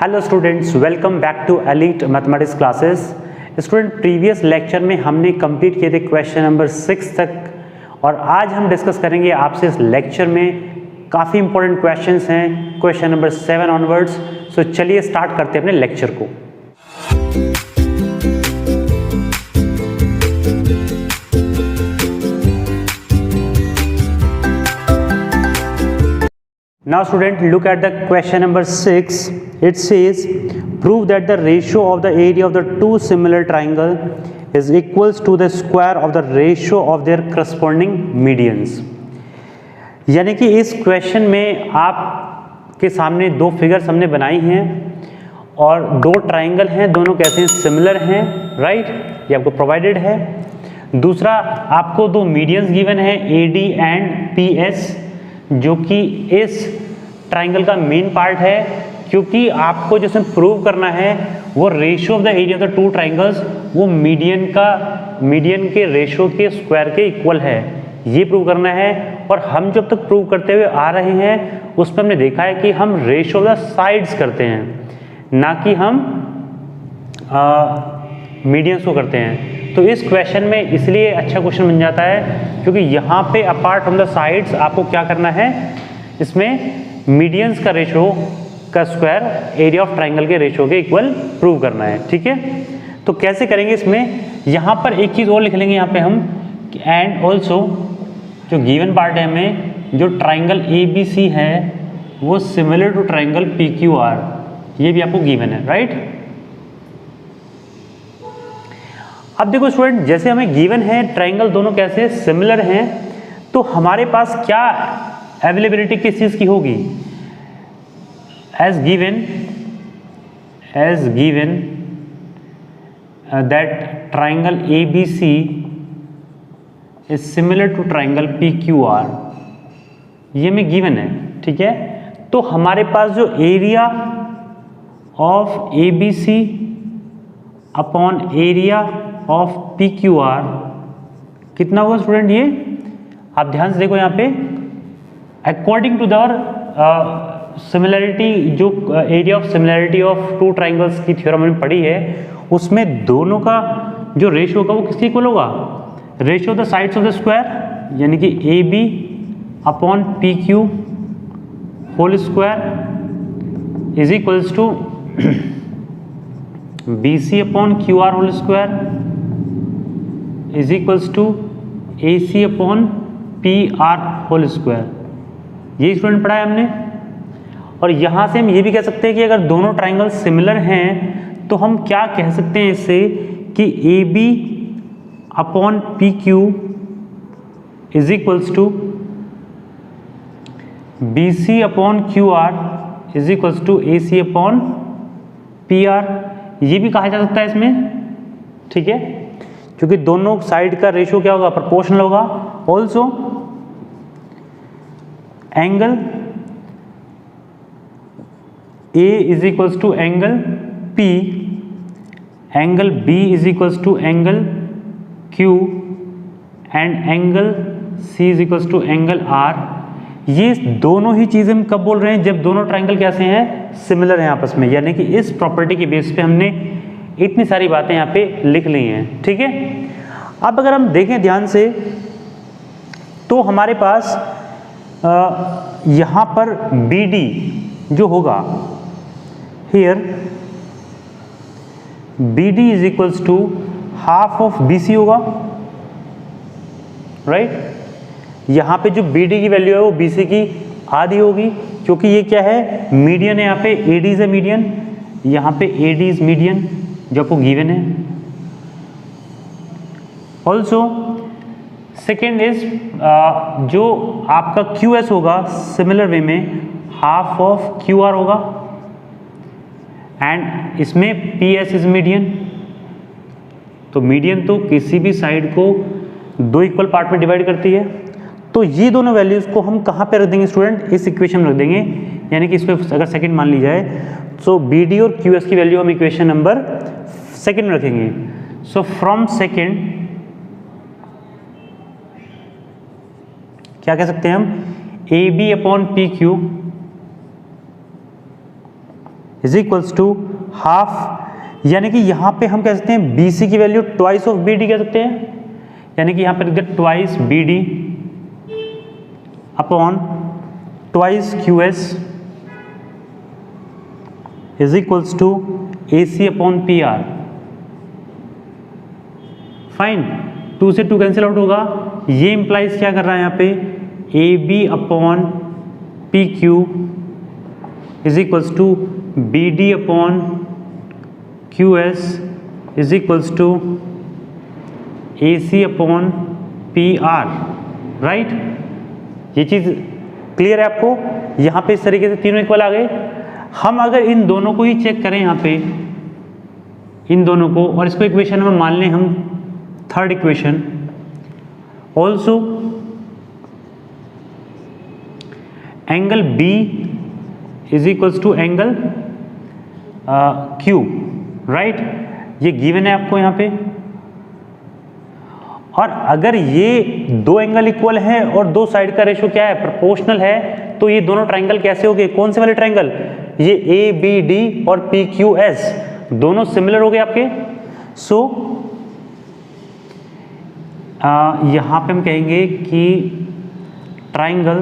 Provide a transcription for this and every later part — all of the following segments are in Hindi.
Hello students, welcome back to elite mathematics classes. Student, previous lecture में हमने कंप्लीट किए थे क्वेश्चन नंबर 6 तक और आज हम डिस्कस करेंगे आपसे इस लेक्चर में काफ़ी इंपॉर्टेंट क्वेश्चंस हैं क्वेश्चन नंबर 7 ऑनवर्ड्स। सो चलिए स्टार्ट करते हैं अपने लेक्चर को। Now student, look at the question number 6. It says prove that the ratio of the area of the two similar triangle is equals to the square of the ratio of their corresponding medians. यानी कि इस क्वेश्चन में आपके सामने दो फिगर्स हमने बनाई हैं और दो ट्राइंगल हैं, दोनों कैसे हैं, सिमिलर हैं, राइट, ये आपको प्रोवाइडेड है। दूसरा, आपको दो मीडियंस गिवन है AD एंड PS, जो कि इस ट्राइंगल का मेन पार्ट है, क्योंकि आपको जिसमें प्रूव करना है वो ratio of the area of the two triangles वो मीडियन के रेशियो के स्क्वायर के इक्वल है, ये प्रूव करना है। और हम जब तक प्रूव करते हुए आ रहे हैं उसमें हमने देखा है कि हम रेशियो ऑफ द साइड्स करते हैं, ना कि हम मीडियंस को करते हैं। तो इस क्वेश्चन में इसलिए अच्छा क्वेश्चन बन जाता है क्योंकि यहाँ पे अपार्ट फ्रॉम द साइड्स आपको क्या करना है, इसमें मीडियंस का रेशियो का स्क्वायर एरिया ऑफ ट्राइंगल के रेशियो के इक्वल प्रूव करना है, ठीक है। तो कैसे करेंगे इसमें, यहाँ पर एक चीज़ और लिख लेंगे यहाँ पे हम, एंड ऑल्सो जो गिवन पार्ट है हमें, जो ट्राइंगल ABC है वो सिमिलर टू ट्राइंगल PQR, ये भी आपको गिवन है, राइट। अब देखो स्टूडेंट, जैसे हमें गिवन है ट्राइंगल दोनों कैसे सिमिलर हैं, तो हमारे पास क्या अवेलेबिलिटी किस चीज़ की होगी, as given that triangle ABC is similar to triangle PQR, ये में गिवन है, ठीक है। तो हमारे पास जो area of ABC upon area of PQR कितना होगा स्टूडेंट, ये आप ध्यान से देखो यहाँ पे, अकॉर्डिंग टू द सिमिलरिटी, जो area of similarity of two triangles की थ्योरम हमने पढ़ी है, उसमें दोनों का जो रेशियो होगा वो किसके इक्वल होगा, ratio of the sides of the square, यानी कि AB upon PQ whole square is equals to BC upon QR whole square is equals to AC upon PR whole square. ये स्टूडेंट पढ़ा है हमने। और यहाँ से हम ये भी कह सकते हैं कि अगर दोनों ट्राइंगल सिमिलर हैं तो हम क्या कह सकते हैं इससे, कि AB upon PQ is equals to BC upon QR is equals to AC upon PR, ये भी कहा जा सकता है इसमें, ठीक है, क्योंकि दोनों साइड का रेशियो क्या होगा, प्रोपोर्शनल होगा। Also angle A is equals to angle P, angle B is equals to angle Q and angle C is equals to angle R। ये दोनों ही चीज़ें हम कब बोल रहे हैं, जब दोनों ट्राइंगल कैसे हैं, सिमिलर हैं आपस में, यानी कि इस प्रॉपर्टी के बेस पे हमने इतनी सारी बातें यहाँ पे लिख ली हैं, ठीक है। अब अगर हम देखें ध्यान से तो हमारे पास यहाँ पर BD जो होगा, here BD is equals to half of BC होगा, राइट। यहाँ पे जो BD की वैल्यू है वो BC की आधी होगी, क्योंकि ये क्या है, मीडियन है, यहाँ पे AD इज ए मीडियन, यहाँ पे AD इज मीडियन जो आपको गिवन है। ऑल्सो सेकेंड इज जो आपका QS होगा सिमिलर वे में हाफ ऑफ QR होगा, एंड इसमें PS इज मीडियन। तो मीडियन तो किसी भी साइड को दो इक्वल पार्ट में डिवाइड करती है। तो ये दोनों वैल्यूज को हम कहाँ पे रख देंगे स्टूडेंट, इस इक्वेशन में रख देंगे, यानी कि इसको अगर सेकंड मान ली जाए तो BD और QS की वैल्यू हम इक्वेशन नंबर सेकंड में रखेंगे। सो फ्रॉम सेकंड क्या कह सकते हैं हम, AB upon PQ is equals to half, यानी कि यहाँ पे हम कह सकते हैं BC की वैल्यू ट्वाइस ऑफ BD कह सकते हैं, यानी कि यहाँ पर twice BD upon twice QS is equals to AC upon PR। Fine, 2 से 2 कैंसिल आउट होगा, ये इंप्लाइज क्या कर रहा है यहाँ पे AB upon PQ is equals to BD upon QS is equals to AC upon PR, right. ये चीज़ क्लियर है आपको? यहाँ पे इस तरीके से तीनों इक्वल आ गए। हम अगर इन दोनों को ही चेक करें यहाँ पे, इन दोनों को, और इसको इक्वेशन में मान लें हम third equation, also angle B is equals to angle Q, right. ये गिवन है आपको यहाँ पे, और अगर ये दो एंगल इक्वल है और दो साइड का रेशो क्या है, प्रोपोर्शनल है, तो ये दोनों ट्रायंगल कैसे हो गए? कौन से वाले ट्रायंगल? ये ABD और PQS दोनों सिमिलर हो गए आपके। सो यहाँ पे हम कहेंगे कि triangle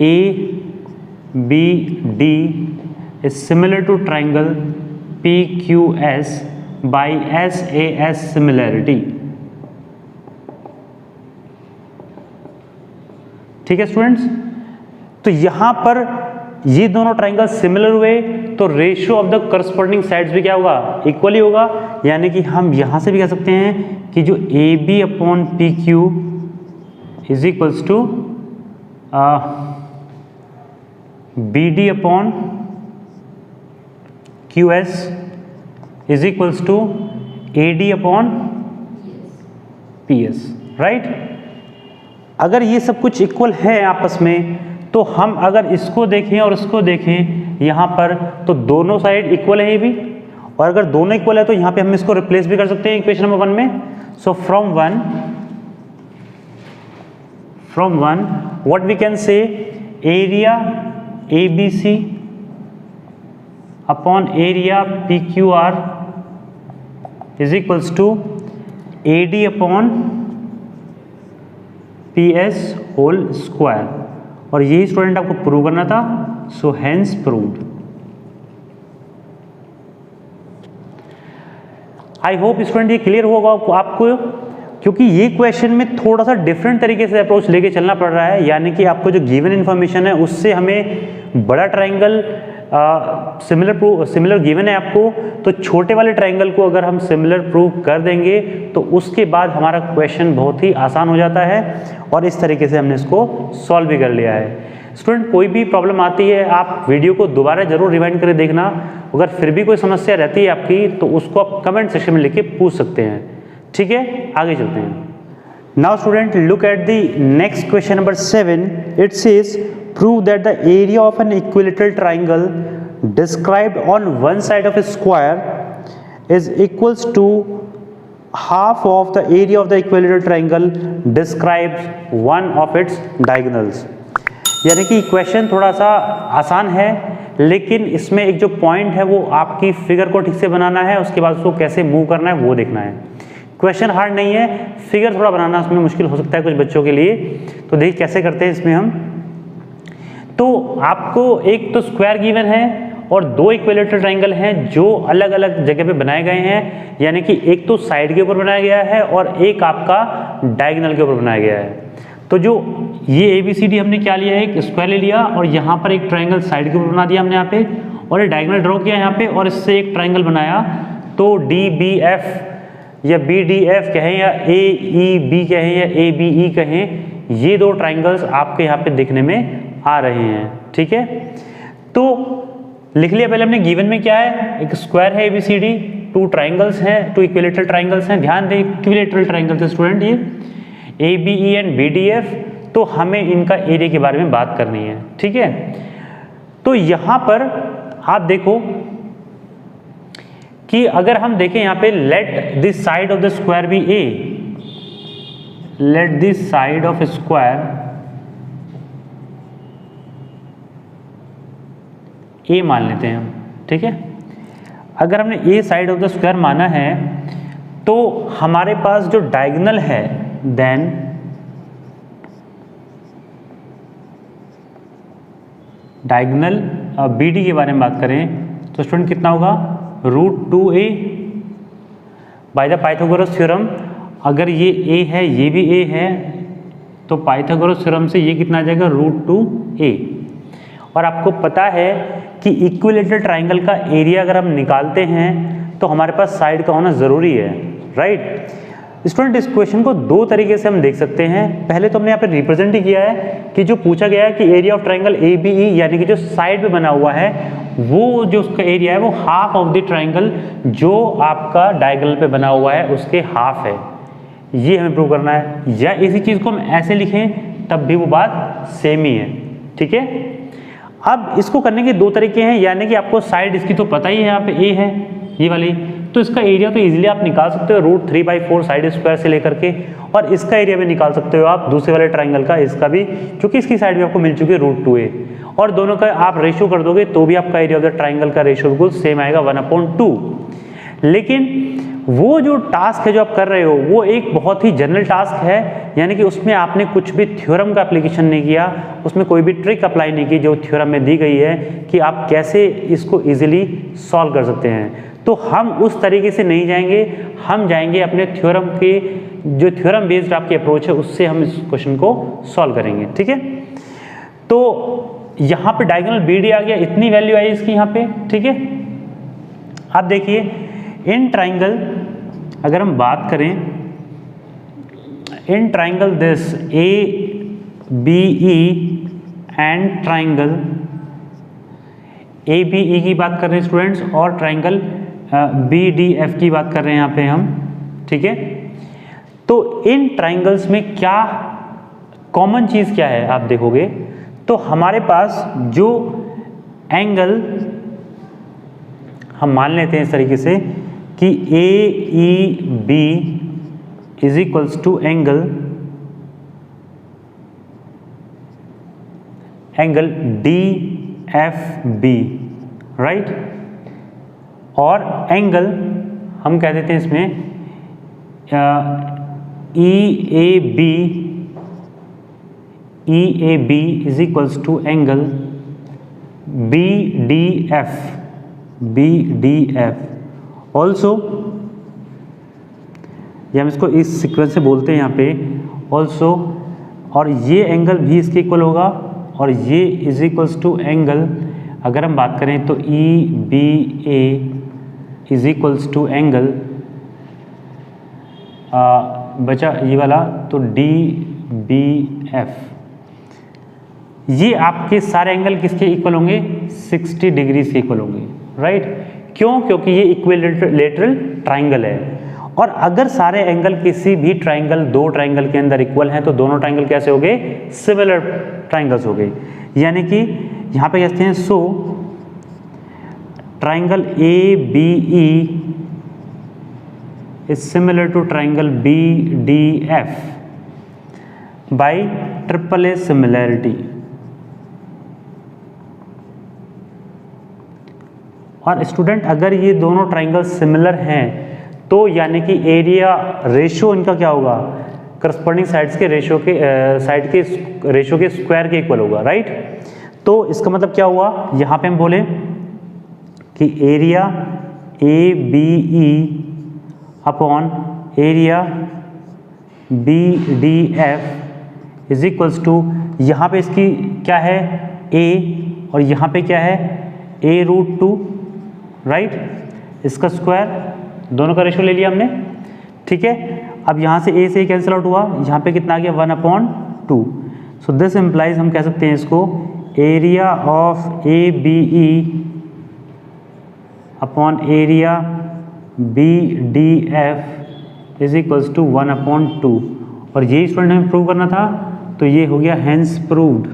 ABD is similar to triangle PQS by SAS similarity. ठीक है स्टूडेंट्स, तो यहां पर ये दोनों ट्रायंगल सिमिलर हुए तो ratio of the corresponding sides भी क्या होगा? इक्वली होगा। यानी कि हम यहां से भी कह सकते हैं कि जो AB upon PQ is equals to BD upon QS is equals to AD upon PS, right. अगर ये सब कुछ इक्वल है आपस में, तो हम अगर इसको देखें और इसको देखें यहाँ पर, तो दोनों साइड इक्वल है ये भी, और अगर दोनों इक्वल है तो यहाँ पे हम इसको रिप्लेस भी कर सकते हैं इक्वेशन नंबर 1 में। So from one what we can say, area ABC upon area PQR is equals to AD upon PS whole square, और यही स्टूडेंट आपको प्रूव करना था। So hence proved. I hope student ये क्लियर होगा आपको, क्योंकि ये क्वेश्चन में थोड़ा सा डिफरेंट तरीके से अप्रोच लेके चलना पड़ रहा है। यानी कि आपको जो गिवन इन्फॉर्मेशन है उससे हमें बड़ा ट्रायंगल सिमिलर गिवन है आपको, तो छोटे वाले ट्रायंगल को अगर हम सिमिलर प्रूव कर देंगे तो उसके बाद हमारा क्वेश्चन बहुत ही आसान हो जाता है, और इस तरीके से हमने इसको सॉल्व भी कर लिया है। स्टूडेंट कोई भी प्रॉब्लम आती है आप वीडियो को दोबारा जरूर रिवाइंड करके देखना, अगर फिर भी कोई समस्या रहती है आपकी तो उसको आप कमेंट सेक्शन में लिख के पूछ सकते हैं। ठीक है, आगे चलते हैं। Now student look at the next question number 7। It says prove that the area of an equilateral triangle described on one side of a square is equals to half of the area of the equilateral triangle describes one of its diagonals। यानी कि क्वेश्चन थोड़ा सा आसान है, लेकिन इसमें एक जो पॉइंट है वो आपकी फिगर को ठीक से बनाना है, उसके बाद उसको कैसे मूव करना है वो देखना है। क्वेश्चन हार्ड नहीं है, फिगर थोड़ा बनाना उसमें मुश्किल हो सकता है कुछ बच्चों के लिए। तो देखिए कैसे करते हैं इसमें हम। तो आपको एक तो स्क्वायर गिवन है और दो इक्विलेटरल ट्रायंगल हैं जो अलग अलग जगह पे बनाए गए हैं, यानी कि एक तो साइड के ऊपर बनाया गया है और एक आपका डायगोनल के ऊपर बनाया गया है। तो जो ये ABCD हमने क्या लिया है, एक स्क्वायर ले लिया और यहाँ पर एक ट्रायंगल साइड के ऊपर बना दिया हमने यहाँ पे, और ये डायगोनल ड्रॉ किया यहाँ पे और इससे एक ट्रायंगल बनाया। तो DBF या BDF कहें या AEB कहें या ABE कहें, ये दो ट्रायंगल्स आपके यहाँ पे दिखने में आ रहे हैं। ठीक है, तो लिख लिया पहले हमने गिवन में क्या है, एक स्क्वायर है ABCD, टू ट्रायंगल्स हैं, टू इक्विलेटरल ट्रायंगल्स हैं। ध्यान दें इक्विलेटरल ट्रायंगल्स है स्टूडेंट ये ABE एंड BDF। तो हमें इनका एरिया के बारे में बात करनी है। ठीक है, तो यहां पर आप देखो कि अगर हम देखें यहां पे let this side of the square be A, let this side of square A मान लेते हैं हम, ठीक है। अगर हमने A side of the square माना है तो हमारे पास जो डायगोनल है, देन डायगोनल बी डी के बारे में बात करें तो स्टूडेंट कितना होगा, √2a by the Pythagoras theorem. अगर ये a है, ये भी a है, तो पाइथागोरस थ्योरम से ये कितना आ जाएगा, √2a। और आपको पता है कि इक्विलेटरल ट्राइंगल का एरिया अगर हम निकालते हैं तो हमारे पास साइड का होना ज़रूरी है, राइट। स्टूडेंट इस क्वेश्चन को दो तरीके से हम देख सकते हैं। पहले तो हमने यहाँ पे रिप्रेजेंट ही किया है कि जो पूछा गया है कि area of triangle A B E, यानी कि जो साइड पे बना हुआ है वो जो उसका एरिया है वो हाफ ऑफ द ट्राइंगल जो आपका डायगोनल पे बना हुआ है उसके हाफ है, ये हमें प्रूव करना है। या इसी चीज़ को हम ऐसे लिखें तब भी वो बात सेम ही है, ठीक है। अब इसको करने के दो तरीके हैं, यानी कि आपको साइड इसकी तो पता ही है, यहाँ पे ए है ये वाली, तो इसका एरिया तो इजीली आप निकाल सकते हो √3/4 साइड स्क्वायर से लेकर के, और इसका एरिया भी निकाल सकते हो आप दूसरे वाले ट्राइंगल का, इसका भी, क्योंकि इसकी साइड भी आपको मिल चुकी है √2a, और दोनों का आप रेशियो कर दोगे तो भी आपका एरिया ऑफ द ट्राइंगल का रेशियो बिल्कुल सेम आएगा 1/2। लेकिन वो जो टास्क है जो आप कर रहे हो वो एक बहुत ही जनरल टास्क है, यानी कि उसमें आपने कुछ भी थ्योरम का एप्लीकेशन नहीं किया, उसमें कोई भी ट्रिक अप्लाई नहीं की जो थ्योरम में दी गई है कि आप कैसे इसको इजीली सॉल्व कर सकते हैं। तो हम उस तरीके से नहीं जाएंगे, हम जाएंगे अपने थ्योरम के जो थ्योरम बेस्ड आपकी अप्रोच है उससे हम इस क्वेश्चन को सॉल्व करेंगे, ठीक है। तो यहाँ पे डायगोनल BD आ गया, इतनी वैल्यू आई इसकी यहाँ पे, ठीक है। अब देखिए इन ट्राइंगल अगर हम बात करें, in triangle this ABE and triangle ABE की बात कर रहे हैं स्टूडेंट्स, और ट्राइंगल BDF की बात कर रहे हैं यहाँ पे हम, ठीक है। तो इन ट्राइंगल्स में क्या कॉमन चीज़ क्या है आप देखोगे तो हमारे पास जो एंगल हम मान लेते हैं इस तरीके से कि AEB is equals to angle DFB, right. और एंगल हम कह देते हैं इसमें EAB is equals to angle BDF also, या हम इसको इस सीक्वेंस से बोलते हैं यहाँ पे ऑल्सो, और ये एंगल भी इसके इक्वल होगा, और ये इज इक्वल्स टू एंगल अगर हम बात करें तो EBA is equals to angle बचा ये वाला तो DBF। ये आपके सारे एंगल किसके इक्वल होंगे, 60 डिग्री के इक्वल होंगे, राइट। क्यों, क्योंकि ये इक्विलेटरल ट्राइंगल है, और अगर सारे एंगल किसी भी ट्राइंगल, दो ट्राइंगल के अंदर इक्वल हैं तो दोनों ट्राइंगल कैसे हो गए, सिमिलर ट्राइंगल्स हो गए। यानी कि यहाँ पे कहते हैं so triangle ABE is similar to triangle BDF by AAA similarity. और स्टूडेंट अगर ये दोनों ट्राइंगल सिमिलर हैं तो यानी कि एरिया रेशियो इनका क्या होगा, करस्पॉन्डिंग साइड्स के रेशियो के साइड के रेशियो के स्क्वायर के इक्वल होगा, राइट। तो इसका मतलब क्या हुआ, यहाँ पे हम बोले कि area ABE upon area BDF is equals to, यहाँ पे इसकी क्या है A और यहाँ पे क्या है A√2, राइट। इसका स्क्वायर, दोनों का रेशियो ले लिया हमने, ठीक है। अब यहाँ से A से कैंसिल आउट हुआ, यहाँ पे कितना आ गया 1/2। सो दिस इम्प्लाइज, हम कह सकते हैं इसको area of ABE upon area BDF is equals to 1/2, और यही स्टूडेंट हमें प्रूव करना था, तो ये हो गया hence proved.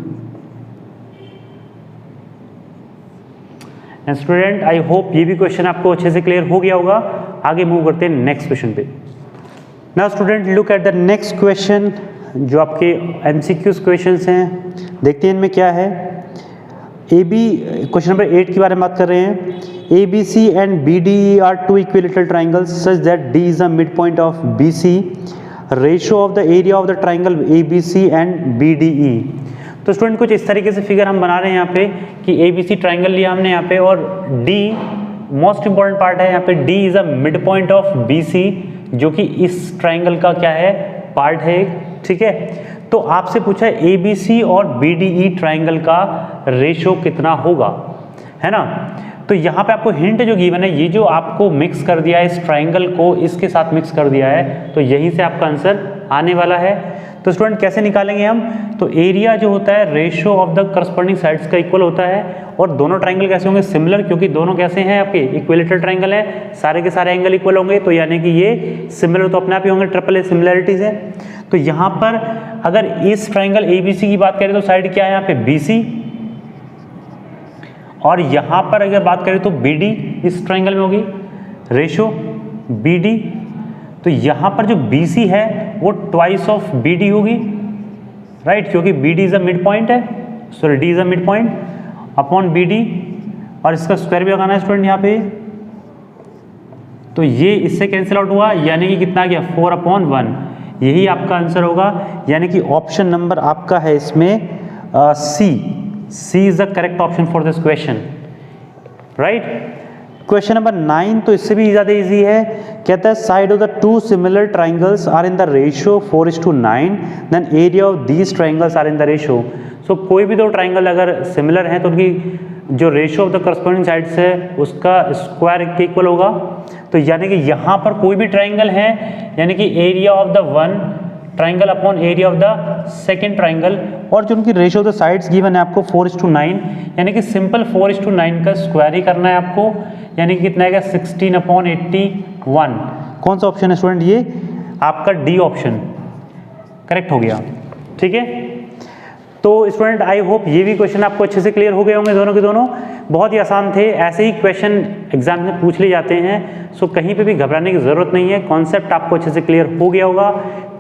Student I hope ये भी क्वेश्चन आपको अच्छे से क्लियर हो गया होगा। आगे मूव करते हैं नेक्स्ट क्वेश्चन पे। Now student look at the next question, जो आपके MCQs क्वेश्चंस हैं, देखते हैं इनमें क्या है। क्वेश्चन नंबर 8 के बारे में बात कर रहे हैं। ABC and BDE are two equilateral triangles such that D is the midpoint of BC. Ratio of the area of the triangle ABC and BDE. तो स्टूडेंट कुछ इस तरीके से फिगर हम बना रहे हैं यहाँ पे कि ABC ट्राइंगल लिया हमने यहाँ पे और D मोस्ट इंपॉर्टेंट पार्ट है यहाँ पे, D is a mid point of BC जो कि इस ट्राइंगल का क्या है, पार्ट है, ठीक है। तो आपसे पूछा है ABC और BDE ट्राइंगल का रेशो कितना होगा, है ना। तो यहाँ पे आपको हिंट जो गिवन है, ये जो आपको मिक्स कर दिया है इस ट्राइंगल को इसके साथ मिक्स कर दिया है, तो यहीं से आपका आंसर आने वाला है। तो स्टूडेंट कैसे निकालेंगे हम, तो एरिया जो होता है ratio of the corresponding sides का इक्वल होता है, और दोनों ट्राइंगल कैसे होंगे, सिमिलर, क्योंकि दोनों कैसे हैं आपके इक्विलेटरल ट्राइंगल है, सारे के सारे एंगल इक्वल होंगे, तो यानी कि ये सिमिलर तो अपने आप ही होंगे, ट्रिपल ए सिमिलरिटीज है। तो यहाँ पर अगर इस ट्राइंगल ABC की बात करें तो साइड क्या है यहाँ पे BC, और यहाँ पर अगर बात करें तो BD इस ट्राइंगल में होगी रेशो BD, तो यहाँ पर जो BC है वो ट्वाइस ऑफ BD होगी, राइट, क्योंकि BD is a mid point है, sorry D is a mid point upon BD, और इसका स्क्वायर भी लगाना है स्टूडेंट यहाँ पे, तो ये इससे कैंसिल आउट हुआ, यानी कि कितना गया 4/1, यही आपका आंसर होगा, यानी कि ऑप्शन नंबर आपका है इसमें C is the correct option for this question, right. Question number 9 तो इससे भी ज़्यादा इजी है, कहता है side of the two similar triangles are in the ratio 4:9, then area of these triangles are in the ratio. So कोई भी दो ट्राइंगल अगर सिमिलर हैं तो उनकी जो ratio of the corresponding sides है उसका स्क्वायर के इक्वल होगा, तो यानी कि यहाँ पर कोई भी ट्राइंगल है, यानी कि area of the one triangle upon area of the second triangle, और जो उनकी ratio of the sides given है आपको 4:9, यानी कि सिंपल 4:9 का स्क्वायर ही करना है आपको, यानी कि कितना आएगा 16/81। कौन सा ऑप्शन है स्टूडेंट, ये आपका D ऑप्शन करेक्ट हो गया, ठीक है। तो स्टूडेंट आई होप ये भी क्वेश्चन आपको अच्छे से क्लियर हो गए होंगे, दोनों के दोनों बहुत ही आसान थे, ऐसे ही क्वेश्चन एग्जाम में पूछ लिए जाते हैं, सो कहीं पे भी घबराने की ज़रूरत नहीं है, कॉन्सेप्ट आपको अच्छे से क्लियर हो गया होगा।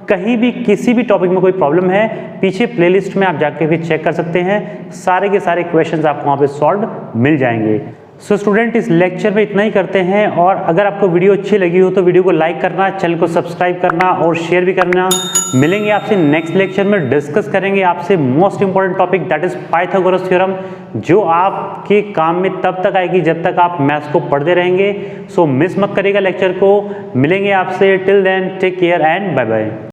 कहीं भी किसी भी टॉपिक में कोई प्रॉब्लम है, पीछे प्लेलिस्ट में आप जाके भी चेक कर सकते हैं, सारे के सारे क्वेश्चंस आपको वहाँ पे सॉल्व मिल जाएंगे। सो स्टूडेंट इस लेक्चर में इतना ही करते हैं, और अगर आपको वीडियो अच्छी लगी हो तो वीडियो को लाइक करना, चैनल को सब्सक्राइब करना और शेयर भी करना। मिलेंगे आपसे नेक्स्ट लेक्चर में, डिस्कस करेंगे आपसे most important topic that is Pythagoras theorem, जो आपके काम में तब तक आएगी जब तक आप मैथ्स को पढ़ते रहेंगे। सो मिस मत करिएगा लेक्चर को, मिलेंगे आपसे, till then take care and bye bye.